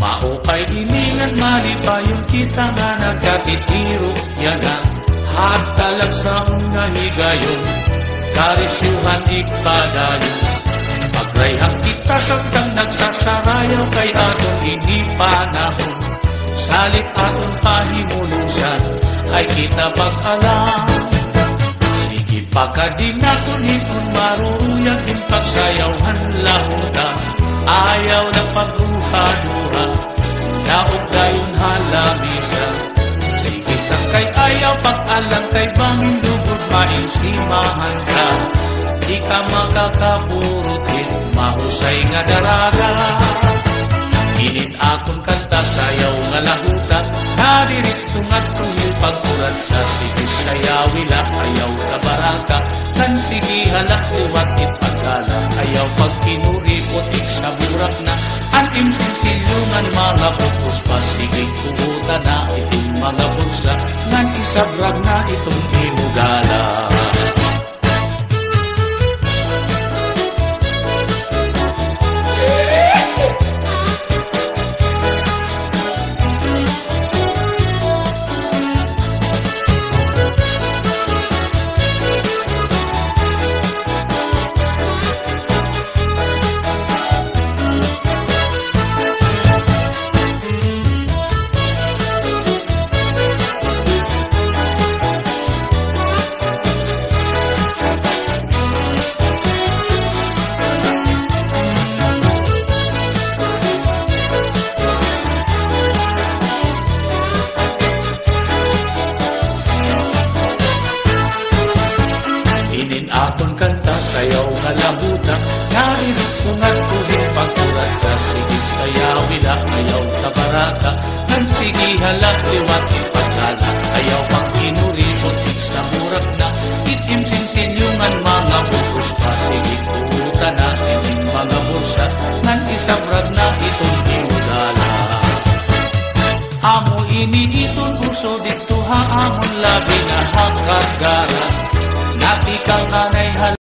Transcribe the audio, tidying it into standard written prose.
Maupay iningan malipayon kita nga nagkatitiro yan ang hatalag sa nga higayon karisyuhan ikpadayon magrayhang kita sagtang nagsasarayaw kay aton ini panahon salit aton pahimulungsan ay kita pag-alam sige pagkadin naton hipon maruruyag in pagsayawhan lahutan ayaw na pagruha-duha naog dayon halamisa sige sakay ayaw pag-alang kay bangin lugod mainsimahan ka di ka makakapurutin mahusay nga daraga inin akong kanta sayaw nga lahuta nadirit sungat tuyo pagkurat sa sige sayawila ayaw kabaraka kan sige halak liwat ipagala ayaw pagkinuri putik sa burak na ang imsinsilyungan mga pupus pasigig kubuta na iting mga bulsa ngan isabrag na itong imugala aton kanta sayaw nga labuta naririt sungat kulit pagkurat sa sige sayawila ayaw kabaraka nang sige halak liwat ipagala ayaw pagkinuri putik sa murak na itim sinsinyungan mga bukos pa sige kuuta na iting mga bulsa nang isabrag na itong imudala amo ini iton uso dito ha amon labi nga hakagara natikang anay